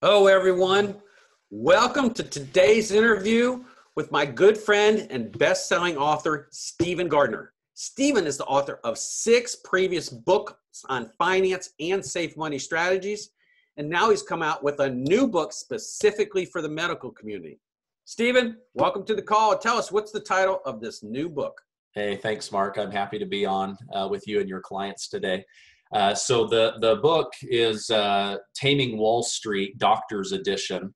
Hello, everyone. Welcome to today's interview with my good friend and best-selling author, Stephen Gardner. Stephen is the author of 6 previous books on finance and safe money strategies, and now he's come out with a new book specifically for the medical community. Stephen, welcome to the call. Tell us, what's the title of this new book? Hey, thanks, Mark. I'm happy to be on with you and your clients today. So the book is Taming Wall Street, Doctor's Edition,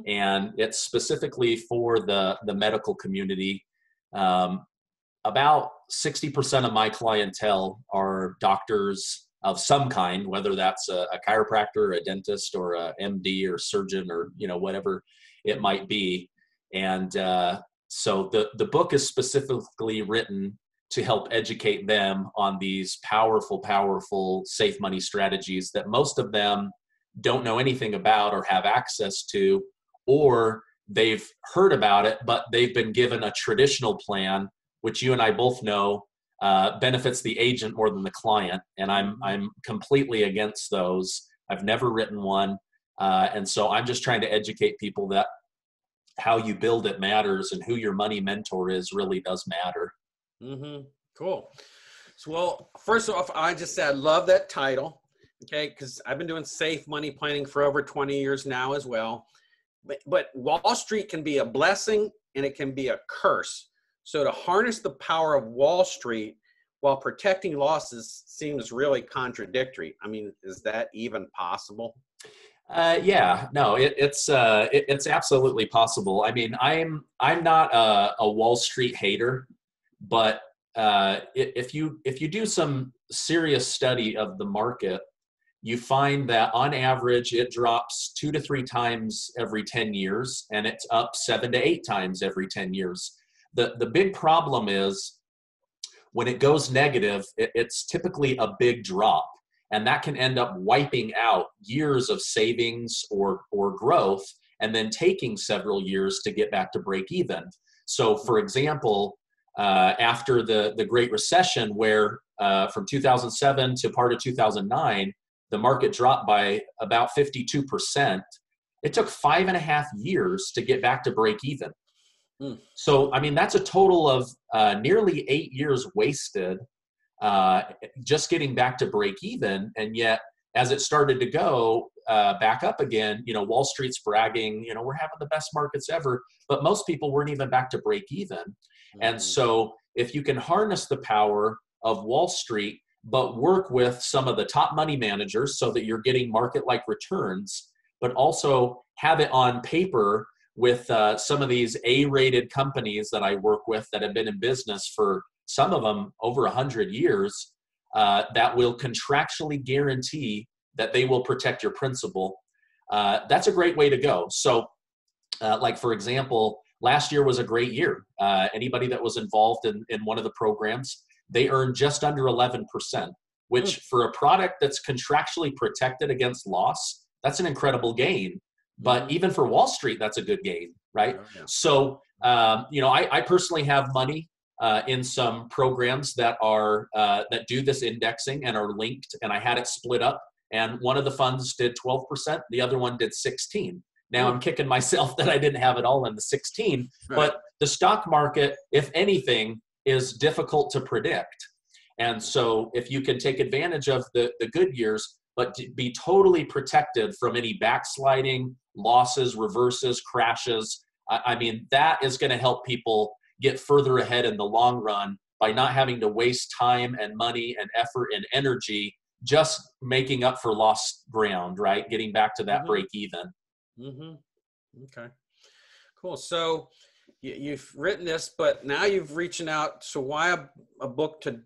and it's specifically for the medical community. About 60% of my clientele are doctors of some kind, whether that's a chiropractor, a dentist, or a MD, or surgeon, or whatever it might be. And so the book is specifically written to help educate them on these powerful safe money strategies that most of them don't know anything about or have access to, or they've heard about it, but they've been given a traditional plan, which you and I both know benefits the agent more than the client. And I'm completely against those. I've never written one. And so I'm just trying to educate people that how you build it matters, and who your money mentor is really does matter. Cool. So, well, first off, I just said I love that title, okay, because I've been doing safe money planning for over 20 years now as well. But Wall Street can be a blessing and it can be a curse. So to harness the power of Wall Street while protecting losses seems really contradictory. I mean, is that even possible? Yeah, no, it's absolutely possible. I mean, I'm not a Wall Street hater, but if you do some serious study of the market, you find that on average it drops 2 to 3 times every 10 years, and it's up 7 to 8 times every 10 years. The big problem is when it goes negative, it's typically a big drop. And that can end up wiping out years of savings or growth, and then taking several years to get back to break even. So for example, after the Great Recession, where from 2007 to part of 2009, the market dropped by about 52%, it took 5.5 years to get back to break even. So, I mean, that's a total of nearly 8 years wasted just getting back to break even. And yet, as it started to go back up again, Wall Street's bragging, we're having the best markets ever, but most people weren't even back to break even. And so if you can harness the power of Wall Street, but work with some of the top money managers so that you're getting market-like returns, but also have it on paper with some of these A-rated companies that I work with that have been in business for some of them over 100 years, that will contractually guarantee that they will protect your principal. That's a great way to go. So like, for example, last year was a great year. Anybody that was involved in one of the programs, they earned just under 11%, which for a product that's contractually protected against loss, that's an incredible gain. But even for Wall Street, that's a good gain, right? Oh, yeah. So, I personally have money in some programs that are that do this indexing and are linked, and I had it split up, and one of the funds did 12%, the other one did 16%. Now I'm kicking myself that I didn't have it all in the 16, right. But the stock market, if anything, is difficult to predict. And so if you can take advantage of the good years, but to be totally protected from any backsliding, losses, reverses, crashes, I mean, that is going to help people get further ahead in the long run by not having to waste time and money and effort and energy just making up for lost ground, right? Getting back to that break even. Okay, cool. So you've written this, but now you've reaching out. So why a book to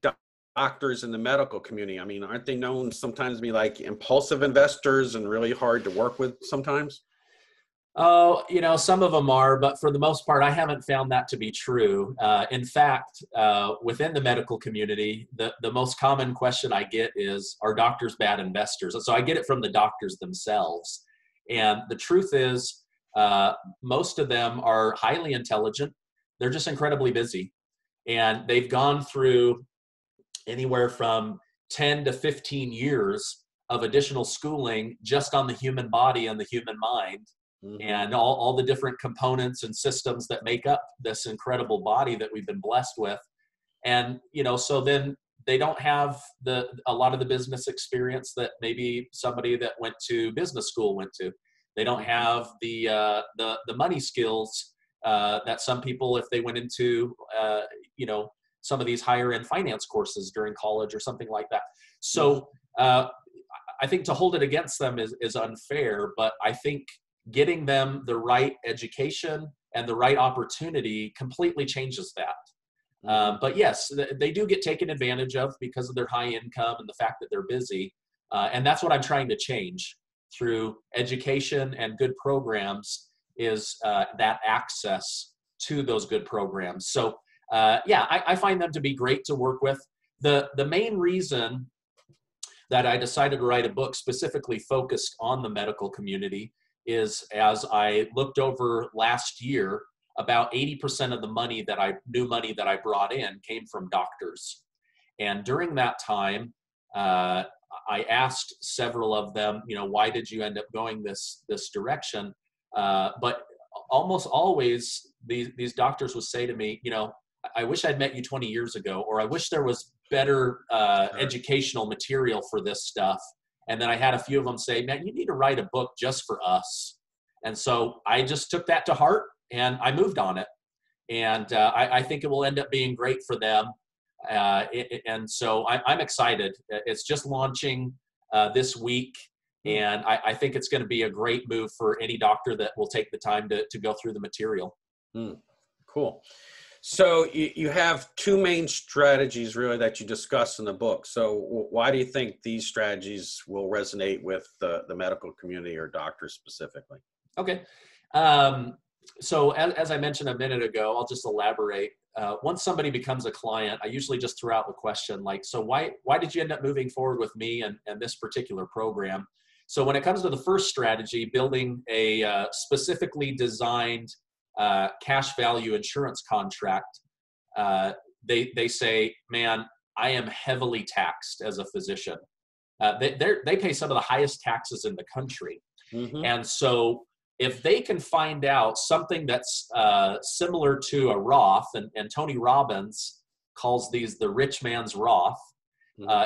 doctors in the medical community? I mean, aren't they known sometimes to be like impulsive investors and really hard to work with sometimes? Oh, some of them are, but for the most part, I haven't found that to be true. In fact, within the medical community, the most common question I get is, are doctors bad investors? And so I get it from the doctors themselves. And the truth is, most of them are highly intelligent. They're just incredibly busy. And they've gone through anywhere from 10 to 15 years of additional schooling just on the human body and the human mind, and all the different components and systems that make up this incredible body that we've been blessed with. And, so then they don't have a lot of the business experience that maybe somebody that went to business school went to. They don't have the money skills that some people, if they went into, some of these higher end finance courses during college or something like that. So I think to hold it against them is unfair, but I think getting them the right education and the right opportunity completely changes that. But yes, they do get taken advantage of because of their high income and the fact that they're busy. And that's what I'm trying to change through education and good programs, is that access to those good programs. So I find them to be great to work with. The main reason that I decided to write a book specifically focused on the medical community is, as I looked over last year, about 80% of the new money that I brought in came from doctors. And during that time, I asked several of them, why did you end up going this direction? But almost always these doctors would say to me, I wish I'd met you 20 years ago, or I wish there was better educational material for this stuff. And then I had a few of them say, man, you need to write a book just for us. And so I just took that to heart and I moved on it. And I think it will end up being great for them. And so I'm excited. It's just launching this week. And I think it's going to be a great move for any doctor that will take the time to go through the material. Cool. So you have two main strategies really that you discuss in the book. So why do you think these strategies will resonate with the medical community or doctors specifically? Okay. So as I mentioned a minute ago, I'll just elaborate. Once somebody becomes a client, I usually just throw out the question like, so why did you end up moving forward with me and this particular program? So when it comes to the first strategy, building a specifically designed cash value insurance contract, they say, man, I am heavily taxed as a physician. They pay some of the highest taxes in the country. And so if they can find out something that's similar to a Roth, and Tony Robbins calls these the rich man's Roth,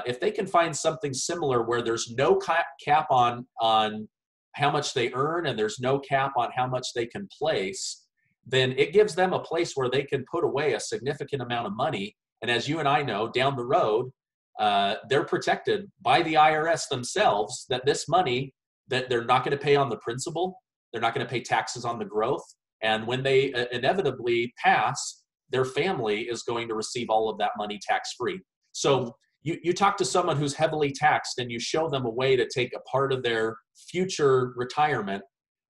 if they can find something similar where there's no cap on how much they earn and there's no cap on how much they can place, then it gives them a place where they can put away a significant amount of money. And as you and I know, down the road, they're protected by the IRS themselves, that this money that they're not going to pay on the principal, they're not going to pay taxes on the growth. And when they inevitably pass, their family is going to receive all of that money tax-free. So you talk to someone who's heavily taxed and you show them a way to take a part of their future retirement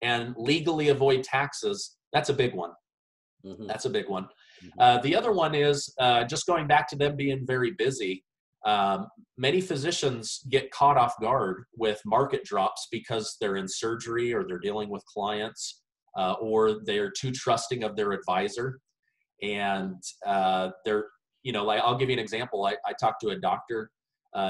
and legally avoid taxes. That's a big one. That's a big one. The other one is just going back to them being very busy. Many physicians get caught off guard with market drops because they're in surgery or they're dealing with clients or they're too trusting of their advisor. And they're, like, I'll give you an example. I talked to a doctor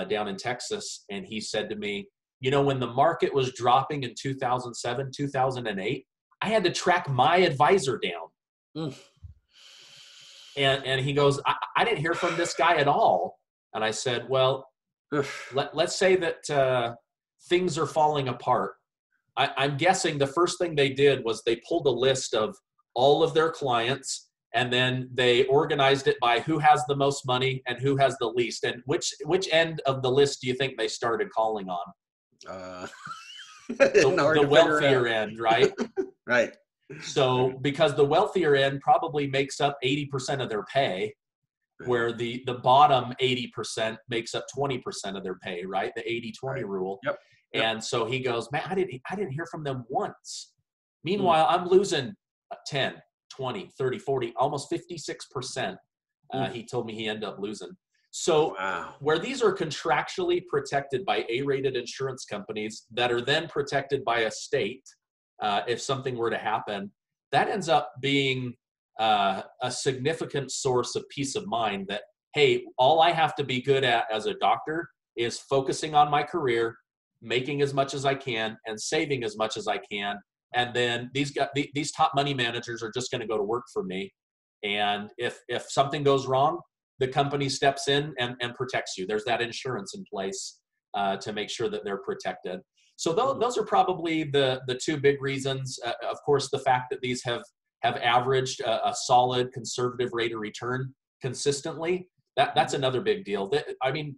down in Texas, and he said to me, when the market was dropping in 2007, 2008, I had to track my advisor down. And he goes, I didn't hear from this guy at all. And I said, well, let's say that things are falling apart. I'm guessing the first thing they did was they pulled a list of all of their clients, and then they organized it by who has the most money and who has the least. And which end of the list do you think they started calling on? The wealthier end, right? Right. So because the wealthier end probably makes up 80% of their pay, where the bottom 80% makes up 20% of their pay, right? The 80-20 rule. Yep. And so he goes, man, I didn't hear from them once. Meanwhile, I'm losing 10, 20, 30, 40, almost 56%. He told me he ended up losing. So where these are contractually protected by A-rated insurance companies that are then protected by a state, if something were to happen, that ends up being a significant source of peace of mind that, hey, all I have to be good at as a doctor is focusing on my career, making as much as I can and saving as much as I can. And then these top money managers are just going to go to work for me. And if something goes wrong, the company steps in and protects you. There's that insurance in place to make sure that they're protected. So those are probably the two big reasons. Of course, the fact that these have averaged a solid conservative rate of return consistently, that's another big deal. I mean,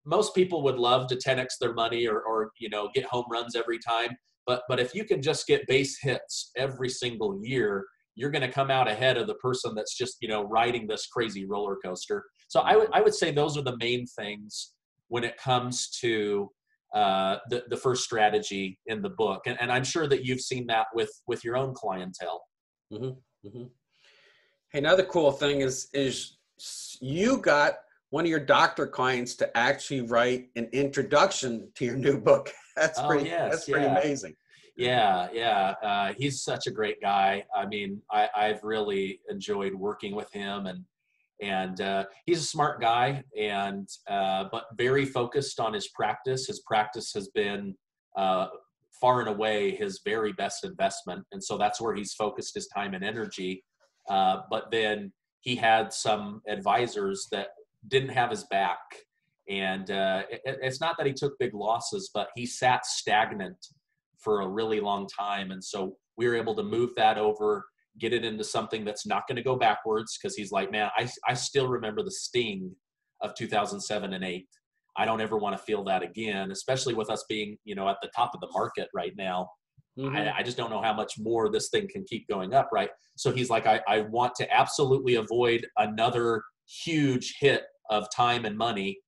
most people would love to 10x their money or get home runs every time. But if you can just get base hits every single year, you're going to come out ahead of the person that's just, riding this crazy roller coaster. So I would say those are the main things when it comes to the first strategy in the book. And I'm sure that you've seen that with your own clientele. Mm-hmm. Mm-hmm. Hey, another cool thing is you got one of your doctor clients to actually write an introduction to your new book. That's pretty amazing. Yeah. He's such a great guy. I mean, I've really enjoyed working with him, and he's a smart guy, but very focused on his practice. His practice has been far and away his very best investment, and so that's where he's focused his time and energy. But then he had some advisors that didn't have his back, and it's not that he took big losses, but he sat stagnant for a really long time. And so we were able to move that over, get it into something that's not going to go backwards, because he's like, man, I still remember the sting of 2007 and 8. I don't ever want to feel that again, especially with us being, at the top of the market right now. Mm-hmm. I just don't know how much more this thing can keep going up, right? So he's like, I want to absolutely avoid another huge hit of time and money,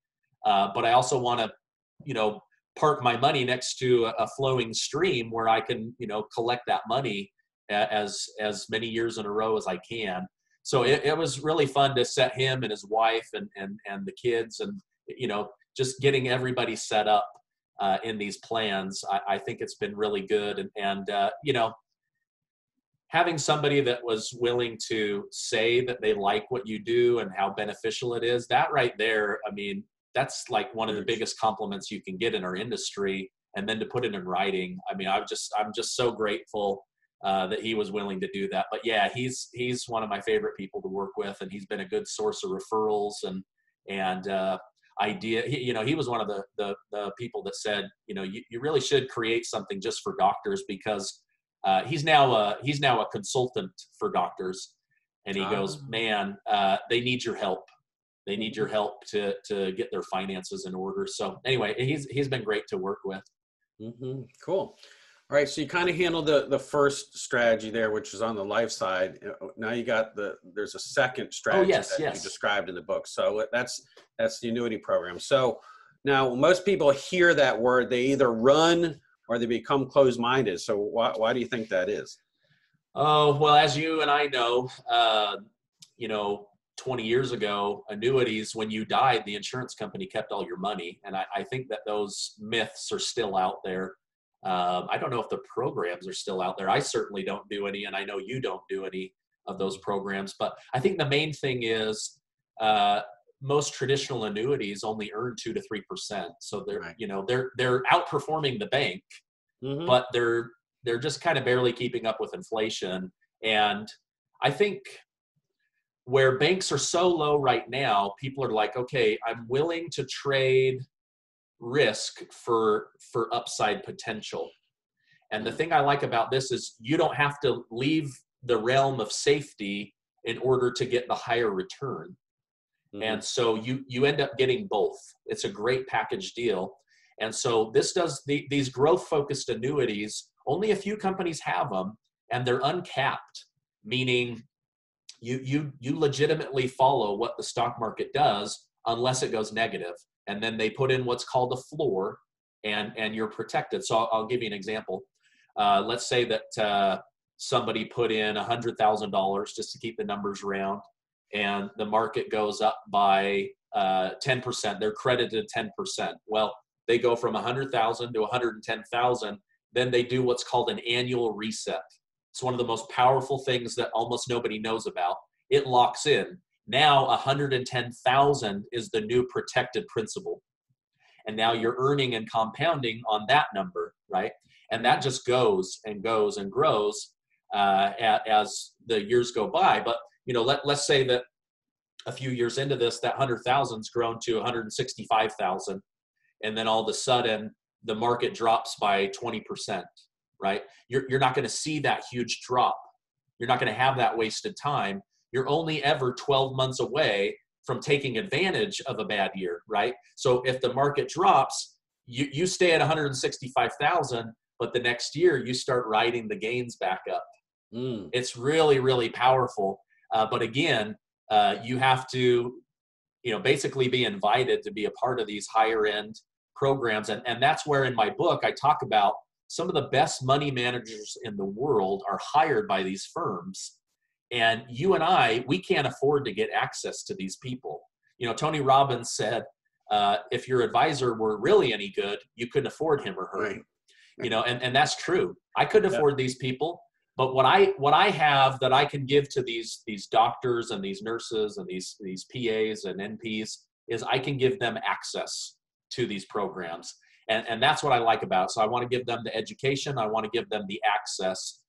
but I also want to, park my money next to a flowing stream where I can, collect that money as many years in a row as I can. So it was really fun to set him and his wife and the kids and, just getting everybody set up in these plans. I think it's been really good. And having somebody that was willing to say that they like what you do and how beneficial it is, that right there, I mean, that's like one of the biggest compliments you can get in our industry. And then to put it in writing, I mean, I'm just so grateful that he was willing to do that. But yeah, he's one of my favorite people to work with, and he's been a good source of referrals and idea. He was one of the people that said, you really should create something just for doctors, because he's now a consultant for doctors, and he goes, man, they need your help. They need your help to get their finances in order. So anyway, he's been great to work with. Mm-hmm. Cool. All right. So you kind of handled the first strategy there, which is on the life side. Now you got there's a second strategy you described in the book. So that's the annuity program. So now most people hear that word, they either run or they become closed-minded. So why do you think that is? Oh, well, as you and I know, 20 years ago, annuities, when you died, the insurance company kept all your money. And I think that those myths are still out there. I don't know if the programs are still out there. I certainly don't do any, and I know you don't do any of those programs. But I think the main thing is most traditional annuities only earn 2 to 3%. So they're, right. They're outperforming the bank, mm-hmm. but they're just kind of barely keeping up with inflation. And I think where banks are so low right now, people are like, okay, I'm willing to trade risk for upside potential. And the thing I like about this is you don't have to leave the realm of safety in order to get the higher return. Mm-hmm. And so you end up getting both. It's a great package deal. And so this does these growth focused annuities, only a few companies have them, and they're uncapped, meaning you legitimately follow what the stock market does unless it goes negative. And then they put in what's called a floor, and you're protected. So I'll give you an example. Let's say that somebody put in $100,000 just to keep the numbers round, and the market goes up by 10%. They're credited 10%. Well, they go from 100,000 to 110,000. Then they do what's called an annual reset. It's one of the most powerful things that almost nobody knows about. It locks in. Now 110,000 is the new protected principal. And now you're earning and compounding on that number, right? And that just goes and goes and grows as the years go by. But, you know, let's say that a few years into this, that 100,000's grown to 165,000. And then all of a sudden the market drops by 20%, right? You're not going to see that huge drop. You're not going to have that wasted time. You're only ever 12 months away from taking advantage of a bad year, right? So if the market drops, you stay at 165,000, but the next year you start riding the gains back up. It's really, really powerful. But again, you have to, you know, basically be invited to be a part of these higher end programs. And that's where in my book, I talk about some of the best money managers in the world are hired by these firms. And you and I, we can't afford to get access to these people. You know, Tony Robbins said, if your advisor were really any good, you couldn't afford him or her. Right. You know, and that's true. I couldn't afford these people. But what I have that I can give to these doctors and these nurses and these PAs and NPs is I can give them access to these programs. And that's what I like about it. So I want to give them the education. I want to give them the access.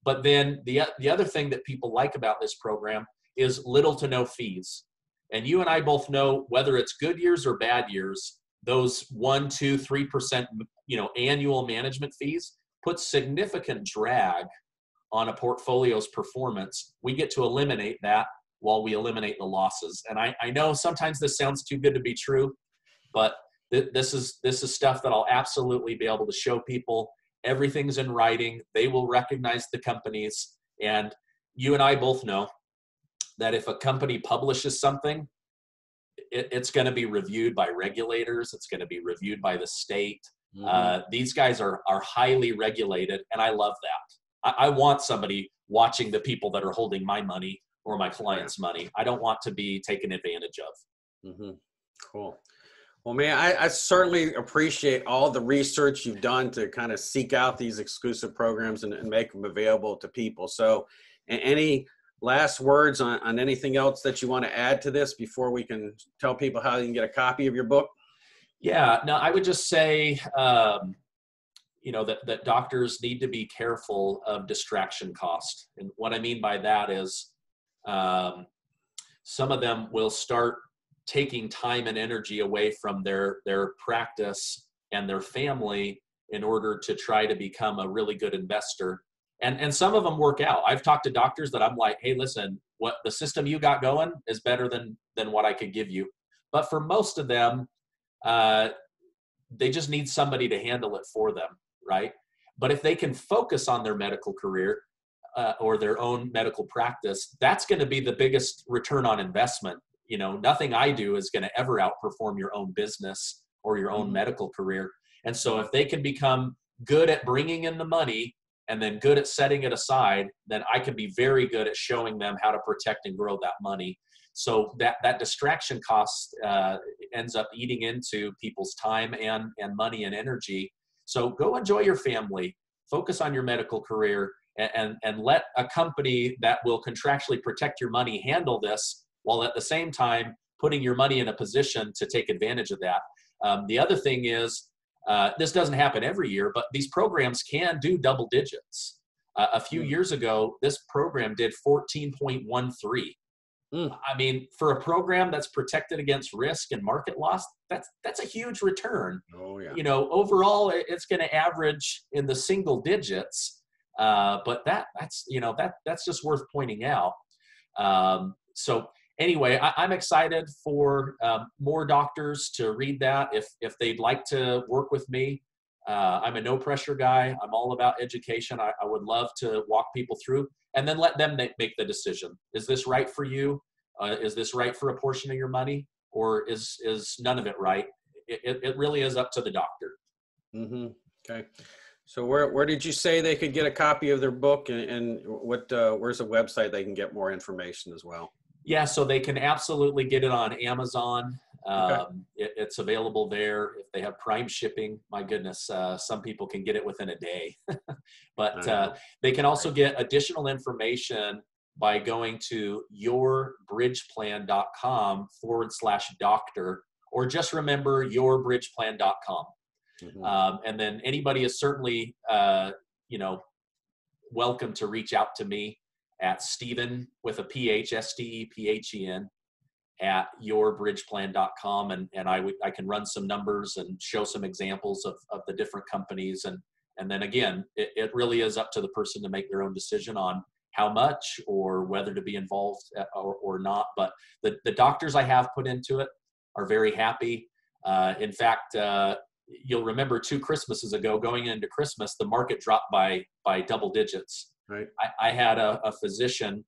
But then the other thing that people like about this program is little to no fees. And you and I both know whether it's good years or bad years, those 1%, 2%, 3%, you know, annual management fees put significant drag on a portfolio's performance. We get to eliminate that while we eliminate the losses. And I know sometimes this sounds too good to be true, but this is stuff that I'll absolutely be able to show people. Everything's in writing. They will recognize the companies. And you and I both know that if a company publishes something, it's going to be reviewed by regulators. It's going to be reviewed by the state. These guys are highly regulated, and I love that. I want somebody watching the people that are holding my money or my clients' money. I don't want to be taken advantage of. Cool. Well, man, I certainly appreciate all the research you've done to kind of seek out these exclusive programs and make them available to people. So any last words on anything else that you want to add to this before we can tell people how you can get a copy of your book? Yeah, no, I would just say, you know, that doctors need to be careful of distraction cost. And what I mean by that is some of them will start taking time and energy away from their practice and their family in order to try to become a really good investor. And some of them work out. I've talked to doctors that I'm like, hey, listen, what the system you got going is better than what I could give you. But for most of them, they just need somebody to handle it for them, right? But if they can focus on their medical career or their own medical practice, that's going to be the biggest return on investment. You know, nothing I do is going to ever outperform your own business or your own medical career. And so if they can become good at bringing in the money and then good at setting it aside, then I can be very good at showing them how to protect and grow that money. So that distraction cost ends up eating into people's time and money and energy. So go enjoy your family, focus on your medical career, and let a company that will contractually protect your money handle this, while at the same time putting your money in a position to take advantage of that. The other thing is, this doesn't happen every year, but these programs can do double digits. A few years ago, this program did 14.13. I mean, for a program that's protected against risk and market loss, that's a huge return. You know, overall, it's going to average in the single digits, but that's just worth pointing out. So anyway, I'm excited for more doctors to read that if they'd like to work with me. I'm a no pressure guy. I'm all about education. I would love to walk people through and then let them make the decision. Is this right for you? Is this right for a portion of your money, or is none of it right? It really is up to the doctor. Okay. So where did you say they could get a copy of their book, and where's the website they can get more information as well? Yeah, so they can absolutely get it on Amazon. Okay. It's available there. If they have Prime shipping, my goodness, some people can get it within a day. But they can also get additional information by going to yourbridgeplan.com/doctor, or just remember yourbridgeplan.com. And then anybody is certainly, welcome to reach out to me at Stephen with a PH, STEPHEN at yourbridgeplan.com. And I can run some numbers and show some examples of the different companies. And then again, it really is up to the person to make their own decision on how much or whether to be involved or not. But the doctors I have put into it are very happy. In fact, you'll remember 2 Christmases ago, going into Christmas, the market dropped by double digits. Right. I had a physician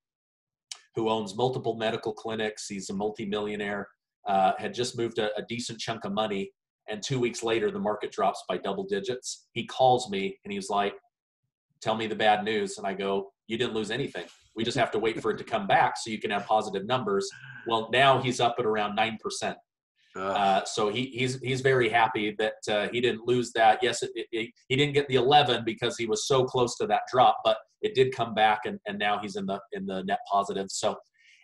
who owns multiple medical clinics. He's a multimillionaire, had just moved a decent chunk of money. And 2 weeks later, the market drops by double digits. He calls me and he's like, tell me the bad news. And I go, you didn't lose anything. We just have to wait for it to come back so you can have positive numbers. Well, now he's up at around 9%. So he's very happy that he didn't lose that. Yes, he didn't get the 11 because he was so close to that drop, but it did come back, and now he's in the net positive. So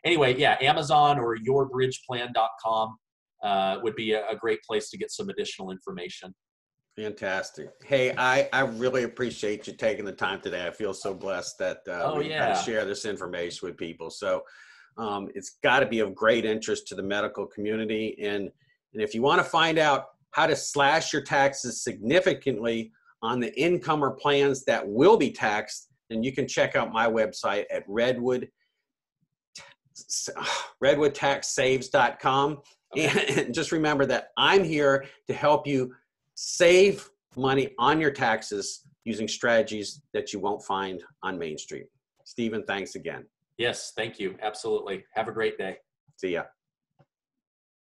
anyway, yeah, Amazon or yourbridgeplan.com would be a great place to get some additional information. Fantastic. Hey, I really appreciate you taking the time today. I feel so blessed that we got to share this information with people. So it's got to be of great interest to the medical community. And if you want to find out how to slash your taxes significantly on the income or plans that will be taxed, then you can check out my website at redwoodtaxsaves.com. Okay. And just remember that I'm here to help you save money on your taxes using strategies that you won't find on Main Street. Stephen, thanks again. Yes, thank you. Absolutely. Have a great day. See ya.